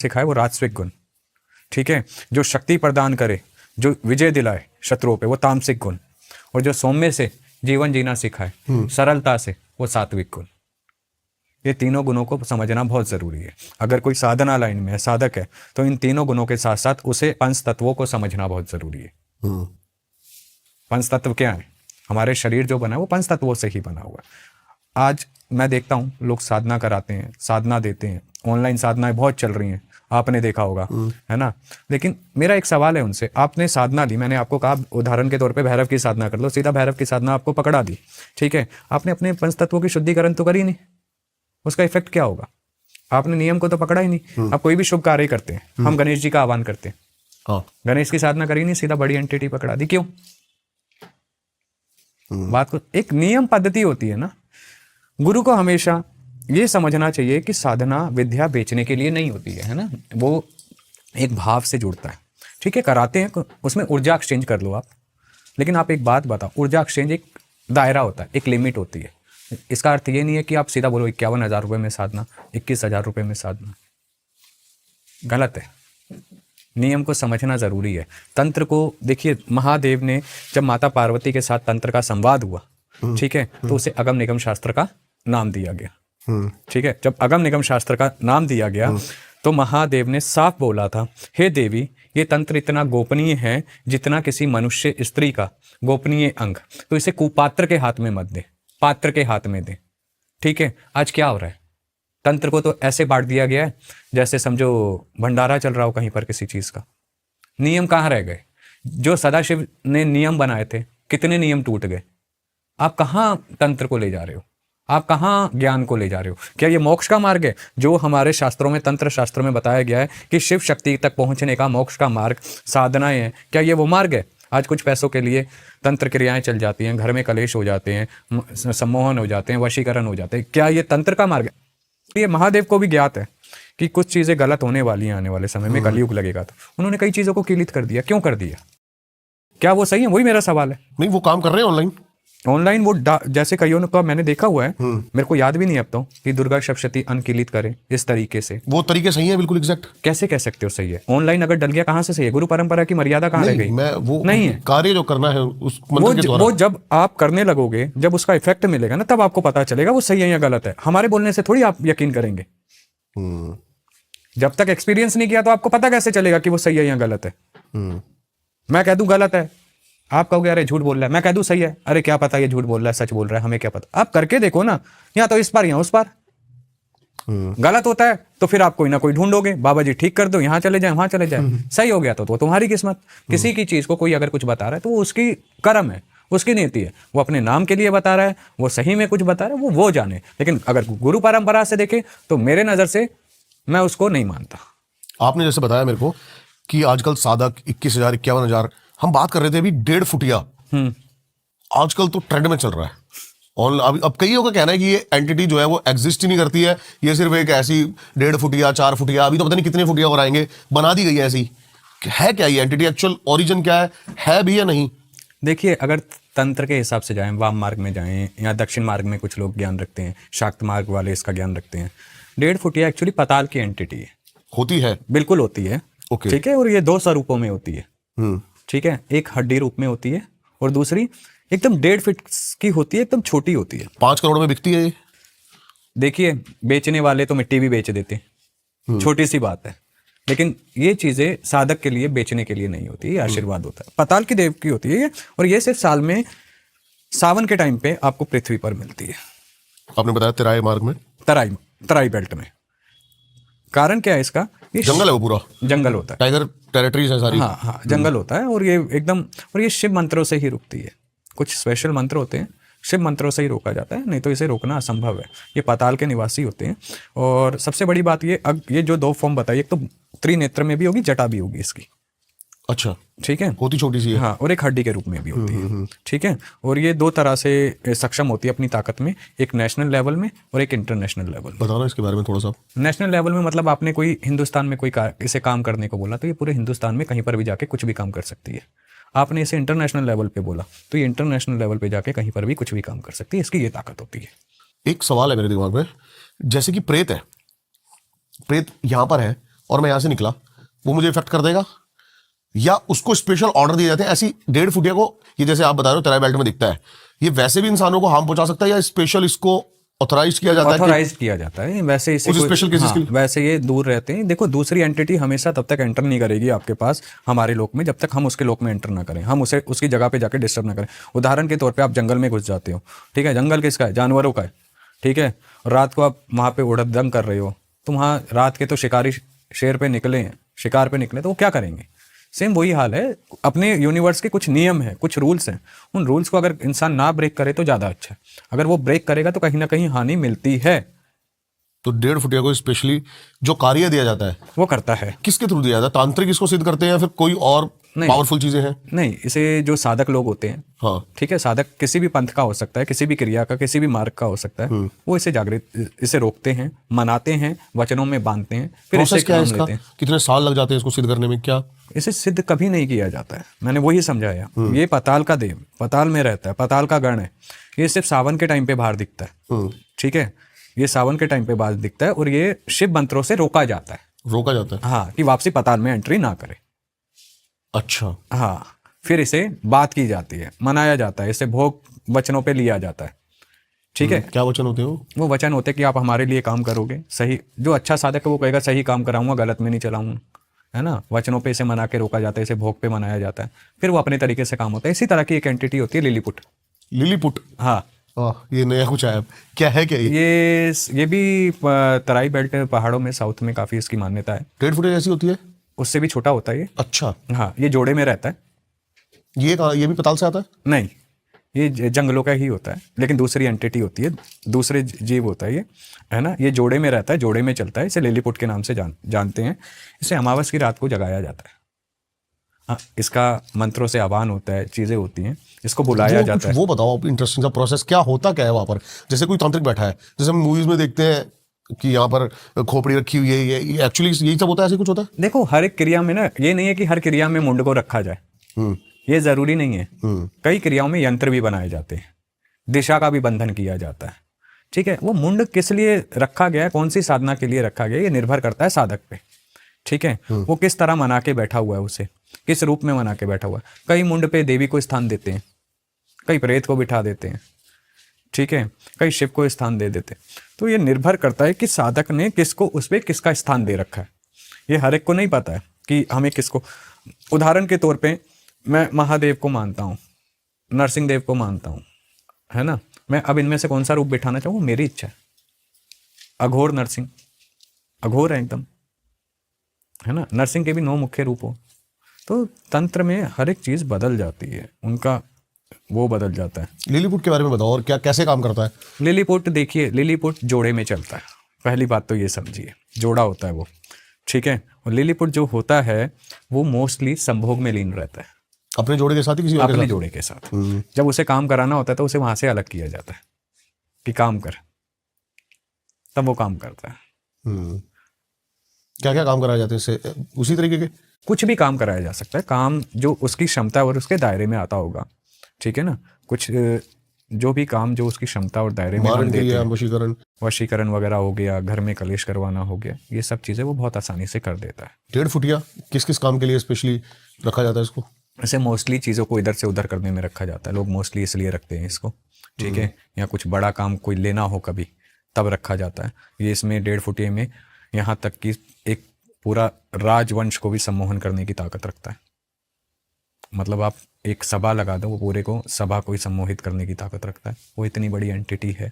सिखाए वो राजसिक गुण, ठीक है। जो शक्ति प्रदान करे, जो विजय दिलाए शत्रुओं पे, वो तामसिक गुण। और जो सौम्य से जीवन जीना सिखाए, सरलता से, वो सात्विक गुण। ये तीनों गुणों को समझना बहुत जरूरी है। अगर कोई साधना लाइन में है, साधक है, तो इन तीनों गुणों के साथ साथ उसे पंच तत्वों को समझना बहुत जरूरी है। पंच तत्व क्या है? हमारे शरीर जो बना है वो पंच तत्वों से ही बना हुआ है। आज मैं देखता हूँ लोग साधना कराते हैं, साधना देते हैं, ऑनलाइन साधनाएं बहुत चल रही हैं, आपने देखा होगा, है ना। लेकिन मेरा एक सवाल है उनसे, आपने साधना ली, मैंने आपको कहा उदाहरण के तौर पे भैरव की साधना कर लो, सीधा भैरव की साधना आपको पकड़ा दी, ठीक है। आपने अपने पंच तत्वों की शुद्धिकरण तो करी नहीं, उसका इफेक्ट क्या होगा? आपने नियम को तो पकड़ा ही नहीं। आप कोई भी शुभ कार्य करते हैं, हम गणेश जी का आह्वान करते हैं, गणेश की साधना करी नहीं, सीधा बड़ी एंटिटी पकड़ा दी, क्यों? बात को एक नियम पद्धति होती है ना। गुरु को हमेशा ये समझना चाहिए कि साधना विद्या बेचने के लिए नहीं होती है ना। वो एक भाव से जुड़ता है, ठीक है। कराते हैं, उसमें ऊर्जा एक्सचेंज कर लो आप। लेकिन आप एक बात बताओ, ऊर्जा एक्सचेंज एक दायरा होता है, एक लिमिट होती है। इसका अर्थ ये नहीं है कि आप सीधा बोलो 51,000 रुपये में साधना, 21,000 रुपये में साधना, गलत है। नियम को समझना जरूरी है। तंत्र को देखिए, महादेव ने जब माता पार्वती के साथ तंत्र का संवाद हुआ, ठीक है, तो उसे अगम निगम शास्त्र का नाम दिया गया, ठीक है। जब अगम निगम शास्त्र का नाम दिया गया तो महादेव ने साफ बोला था, हे देवी, ये तंत्र इतना गोपनीय है जितना किसी मनुष्य स्त्री का गोपनीय अंग, तो इसे कुपात्र के हाथ में मत दे, पात्र के हाथ में दे, ठीक है। आज क्या हो रहा है, तंत्र को तो ऐसे बांट दिया गया है जैसे समझो भंडारा चल रहा हो कहीं पर किसी चीज का। नियम कहाँ रह गए? जो सदाशिव ने नियम बनाए थे, कितने नियम टूट गए। आप कहाँ तंत्र को ले जा रहे हो? आप कहाँ ज्ञान को ले जा रहे हो? क्या ये मोक्ष का मार्ग है जो हमारे शास्त्रों में, तंत्र शास्त्रों में बताया गया है कि शिव शक्ति तक पहुंचने का मोक्ष का मार्ग साधनाएं हैं? क्या ये वो मार्ग है? आज कुछ पैसों के लिए तंत्र क्रियाएं चल जाती हैं, घर में कलेश हो जाते हैं, सम्मोहन हो जाते हैं, वशीकरण हो जाते हैं। क्या ये तंत्र का मार्ग है? ये महादेव को भी ज्ञात है कि कुछ चीजें गलत होने वाली हैं आने वाले समय में, कलयुग लगेगा, तो उन्होंने कई चीजों को किलित कर दिया। क्यों कर दिया? क्या वो सही है? वही मेरा सवाल है। नहीं, वो काम कर रहे हैं ऑनलाइन वो जैसे कईयों का मैंने देखा हुआ है, मेरे को याद भी नहीं अब तो, कि दुर्गा सप्तशती अनकिलित करे इस तरीके से। वो तरीके सही है, बिल्कुल एग्जैक्ट। कैसे कह सकते हो सही है? ऑनलाइन अगर डल गया, कहाँ से सही है? गुरु परंपरा की मर्यादा कहाँ रह गई? मैं वो नहीं है। कार्य जो करना है उस मंत्र के द्वारा, वो जब आप करने लगोगे, जब उसका इफेक्ट मिलेगा ना, तब आपको पता चलेगा वो सही है या गलत है। हमारे बोलने से थोड़ी आप यकीन करेंगे। जब तक एक्सपीरियंस नहीं किया तो आपको पता कैसे चलेगा कि वो सही है या गलत है? मैं कह दूं गलत है, आप कहोगे अरे झूठ बोल रहा है, मैं कह दूं सही है, अरे क्या पता ये झूठ बोल रहा है सच बोल रहा है, हमें क्या पता। आप करके देखो ना, या तो इस पार या उस पार। गलत होता है तो फिर आप कोई ना कोई ढूंढोगे, बाबा जी ठीक कर दो, यहाँ चले जाए, वहां चले जाए। सही हो गया तो तुम्हारी किस्मत। किसी की चीज को कोई अगर कुछ बता रहा है तो वो उसकी कर्म है, उसकी नीति है। वो अपने नाम के लिए बता रहा है, वो सही में कुछ बता रहा है, वो जाने। लेकिन अगर गुरु परंपरा से देखे तो मेरे नजर से मैं उसको नहीं मानता। आपने जैसे बताया मेरे को कि आजकल साधक 21,000 51,000, हम बात कर रहे थे अभी 1.5 फुटिया, आजकल तो ट्रेंड में चल रहा है। और अब कईयों का कहना है कि ये एंटिटी जो है वो एग्जिस्ट ही नहीं करती है, ये सिर्फ एक ऐसी 1.5 फुटिया 4 फुटिया, अभी तो पता नहीं कितने फुटिया और आएंगे, बना दी गई है ऐसी। है क्या ये एंटिटी? एक्चुअल ओरिजिन क्या है भी या नहीं? देखिए, अगर तंत्र के हिसाब से जाएं, वाम मार्ग में जाएं या दक्षिण मार्ग में कुछ लोग ज्ञान रखते हैं, शाक्त मार्ग वाले इसका ज्ञान रखते हैं, 1.5 फुटिया एक्चुअली पताल की एंटिटी है। होती है? बिल्कुल होती है, ठीक है। और ये 2 स्वरूपों में होती है, ठीक है। एक हड्डी रूप में होती है और दूसरी एकदम 1.5 फीट की होती है, एकदम छोटी होती है। 5 करोड़ में बिकती है ये? देखिए, बेचने वाले तो मिट्टी भी बेच देते हैं, छोटी सी बात है। लेकिन ये चीजें साधक के लिए बेचने के लिए नहीं होती है, ये आशीर्वाद होता है, पताल की देव की होती है ये। और ये सिर्फ साल में सावन के टाइम पे आपको पृथ्वी पर मिलती है। आपने बताया तराई मार्ग में, तराई बेल्ट में। कारण क्या है इसका? ये जंगल है, वो पूरा जंगल होता है, टाइगर टेरिटरीज है सारी। हाँ, जंगल होता है। और ये एकदम, और ये शिव मंत्रों से ही रुकती है। कुछ स्पेशल मंत्र होते हैं, शिव मंत्रों से ही रोका जाता है, नहीं तो इसे रोकना असंभव है। ये पाताल के निवासी होते हैं। और सबसे बड़ी बात ये जो 2 फॉर्म बताई, एक तो त्रिनेत्र में भी होगी, जटा भी होगी इसकी। अच्छा, ठीक है। होती छोटी सी है। हाँ, और एक हड्डी के रूप में भी होती है, ठीक है। और ये 2 तरह से सक्षम होती है अपनी ताकत में, एक नेशनल लेवल में और एक इंटरनेशनल लेवल में। बताना इसके बारे में थोड़ा सा। नेशनल लेवल में मतलब आपने कोई हिंदुस्तान में कोई इसे काम करने को बोला तो ये पूरे हिंदुस्तान में कहीं पर भी जाके कुछ भी काम कर सकती है। आपने इसे इंटरनेशनल लेवल पे बोला तो ये इंटरनेशनल लेवल पे जाके कहीं पर भी कुछ भी काम कर सकती है। इसकी ये ताकत होती है। एक सवाल है मेरे दिमाग में, जैसे कि प्रेत है, प्रेत यहाँ पर है और मैं यहाँ से निकला, वो मुझे इफेक्ट कर देगा? या उसको स्पेशल ऑर्डर दिए जाते हैं ऐसी 1.5 फुटिया को, ये जैसे आप बता रहे हो तेराई बेल्ट में दिखता है, ये वैसे भी इंसानों को हार्म पहुंचा सकता है, या स्पेशल इसको ऑथराइज किया जाता है? ऑथोराइज किया जाता है वैसे इसे उस special cases के लिए? वैसे ये दूर रहते हैं। देखो दूसरी एंटिटी हमेशा तब तक एंटर नहीं करेगी आपके पास हमारे लोक में जब तक हम उसके लोक में एंटर ना करें, हम उसे उसकी जगह पे जाके डिस्टर्ब ना करें। उदाहरण के तौर पे आप जंगल में घुस जाते हो, ठीक है, जंगल किसका है? जानवरों का है, ठीक है, और रात को आप वहाँ पे उड़दंग कर रहे हो, तो वहाँ रात के तो शिकारी शेर पे निकले हैं, शिकार पे निकले, तो वो क्या करेंगे? सेम वही हाल है, अपने यूनिवर्स के कुछ नियम है, कुछ रूल्स हैं, उन रूल्स को अगर इंसान ना ब्रेक करे तो ज़्यादा अच्छा है। अगर वो ब्रेक करेगा तो कहीं ना कहीं हानि मिलती है। तो 1.5 फुटिया को स्पेशली जो कार्य दिया जाता है वो करता है। किसके थ्रू दिया जाता है? तांत्रिक इसको सिद्ध करते हैं या फिर कोई और नहीं। पावरफुल चीजें हैं? नहीं, इसे जो साधक लोग होते हैं, हाँ, ठीक है, साधक किसी भी पंथ का हो सकता है, किसी भी क्रिया का, किसी भी मार्ग का हो सकता है, वो इसे जागृत, इसे रोकते हैं, मनाते हैं, वचनों में बांधते हैं, फिर इसे प्रोसेस क्या है काम इसका? लेते हैं। कितने साल लग जाते हैं इसको सिद्ध करने में? क्या इसे सिद्ध कभी नहीं किया जाता है, मैंने वही समझाया। ये पाताल का देव, पाताल में रहता है, पाताल का गण है, ये सिर्फ सावन के टाइम पे बाहर दिखता है, ठीक है, ये सावन के टाइम पे बाहर दिखता है, और ये शिव मंत्रों से रोका जाता है, रोका जाता है? हाँ, कि वापसी पाताल में एंट्री ना करे। अच्छा, हाँ, फिर इसे बात की जाती है, मनाया जाता है, इसे भोग वचनों पे लिया जाता है, ठीक है। क्या वचन होते हो? वो वचन होते हैं कि आप हमारे लिए काम करोगे, सही, जो अच्छा साधक है वो कहेगा सही काम कराऊंगा, गलत में नहीं चलाऊंगा, है ना। वचनों पे इसे मना के रोका जाता है, इसे भोग पे मनाया जाता है, फिर वो अपने तरीके से काम होता है। इसी तरह की एक एंटिटी होती है लिलीपुट। लिलीपुट? हाँ, ये नया कुछ आया, क्या है क्या ये? ये भी तराई बेल्ट पहाड़ों में, साउथ में काफ़ी इसकी मान्यता है। 1.5 फुटिया जैसी होती है? उससे भी छोटा होता है ये। अच्छा, हाँ, ये जोड़े में रहता है। ये भी पताल से आता है? नहीं, ये जंगलों का ही होता है, लेकिन दूसरी एंटिटी होती है, दूसरे जीव होता है ये, है ना। ये जोड़े में रहता है, जोड़े में चलता है, इसे लिलीपुट के नाम से जानते हैं। इसे अमावस की रात को जगाया जाता है। हाँ, इसका मंत्रों से आह्वान होता है, चीज़ें होती हैं, इसको बुलाया जाता है। वो बताओ इंटरेस्टिंग सा प्रोसेस, क्या होता क्या है वहां पर? जैसे कोई तांत्रिक बैठा है, जैसे हम मूवीज में देखते हैं कि यहाँ पर खोपड़ी रखी हुई है, ये एक्चुअली यही सब होता है? ऐसे कुछ होता है? देखो, हर एक क्रिया में ना, ये नहीं है कि हर क्रिया में मुंड को रखा जाए, ये जरूरी नहीं है। कई क्रियाओं में यंत्र भी बनाए जाते हैं, दिशा का भी बंधन किया जाता है, ठीक है। वो मुंड किस लिए रखा गया है, कौन सी साधना के लिए रखा गया है, ये निर्भर करता है साधक पे, ठीक है। वो किस तरह मना के बैठा हुआ है, उसे किस रूप में मना के बैठा हुआ है। कई मुंड पे देवी को स्थान देते हैं, कई प्रेत को बिठा देते हैं, ठीक है, कई शिव को स्थान दे देते हैं। तो ये निर्भर करता है कि साधक ने किसको उस पर किसका स्थान दे रखा है। ये हर एक को नहीं पता है कि हमें किसको। उदाहरण के तौर पे मैं महादेव को मानता हूँ, नरसिंह देव को मानता हूँ, है ना। मैं अब इनमें से कौन सा रूप बिठाना चाहूँ, मेरी इच्छा है। अघोर नरसिंह, अघोर है एकदम, है ना। नरसिंह के भी 9 मुख्य रूप हो। तो तंत्र में हर एक चीज़ बदल जाती है, उनका वो बदल जाता है। लिलीपुट के बारे में बताओ, और क्या कैसे काम करता है? लिलीपुट देखिए, लिलीपुट जोड़े में चलता है, पहली बात तो ये समझिए, जोड़ा होता है वो, ठीक है। और लिलीपुट जो होता है वो मोस्टली संभोग में लीन रहता है, अपने जोड़े के साथ ही किसी और के अपने साथ? जोड़े के साथ। जब उसे काम कराना होता है तो उसे वहां से अलग किया जाता है कि काम कर, तब वो काम करता है। क्या क्या काम कराए जाते हैं इससे? उसी तरीके के कुछ भी काम कराया जा सकता है, काम जो उसकी क्षमता और उसके दायरे में आता होगा, ठीक है ना। कुछ जो भी काम जो उसकी क्षमता और दायरे में हम देते हैं, वशीकरण वशीकरण वगैरह हो गया, घर में कलेश करवाना हो गया, ये सब चीज़ें वो बहुत आसानी से कर देता है। 1.5 फुटिया किस किस काम के लिए स्पेशली रखा जाता है इसको? ऐसे मोस्टली चीज़ों को इधर से उधर करने में रखा जाता है, लोग मोस्टली इसलिए रखते हैं इसको, ठीक है। या कुछ बड़ा काम कोई लेना हो कभी, तब रखा जाता है ये। इसमें 1.5 फुटिये में यहाँ तक कि एक पूरा राजवंश को भी सम्मोहन करने की ताकत रखता है। मतलब आप एक सभा लगा दो, वो पूरे को सभा को ही सम्मोहित करने की ताकत रखता है, वो इतनी बड़ी एंटिटी है,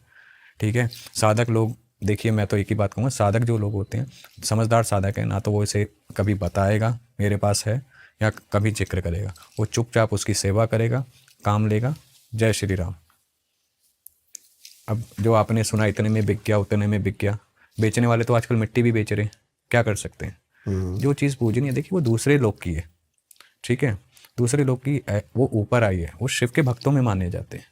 ठीक है। साधक लोग देखिए, मैं तो एक ही बात कहूँगा, साधक जो लोग होते हैं, समझदार साधक है ना, तो वो इसे कभी बताएगा मेरे पास है, या कभी जिक्र करेगा, वो चुपचाप उसकी सेवा करेगा, काम लेगा। जय श्री राम। अब जो आपने सुना इतने में बिक गया, उतने में बिक गया, बेचने वाले तो आजकल मिट्टी भी बेच रहे हैं, क्या कर सकते हैं। जो चीज़ पूजनी है, देखिए वो दूसरे लोग की है, ठीक है, दूसरे लोग की, वो ऊपर आई है, वो शिव के भक्तों में माने जाते हैं।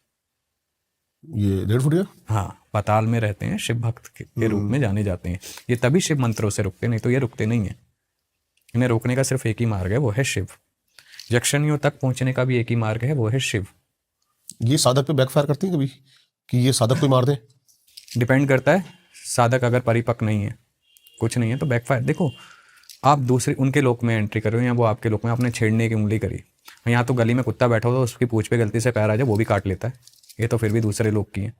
ये 1.5 फुटिया, हाँ, पाताल में रहते हैं, शिव भक्त के रूप में जाने जाते हैं। ये तभी शिव मंत्रों से रुकते, नहीं तो ये रुकते नहीं है। इन्हें रोकने का सिर्फ एक ही मार्ग है, वो है शिव। यक्षिणियों तक पहुंचने का भी एक ही मार्ग है, वो है शिव। ये साधक पे बैकफायर करती है कभी कि ये साधक को मार दे? डिपेंड करता है, साधक अगर परिपक्व नहीं है, कुछ नहीं है, तो बैकफायर। देखो आप दूसरे उनके लोक में एंट्री कर रहे हो या वो आपके लोक में, आपने छेड़ने की उंगली करी। यहाँ तो गली में कुत्ता बैठा हो तो उसकी पूंछ पे गलती से पैर आ जाए वो भी काट लेता है, ये तो फिर भी दूसरे लोग की है।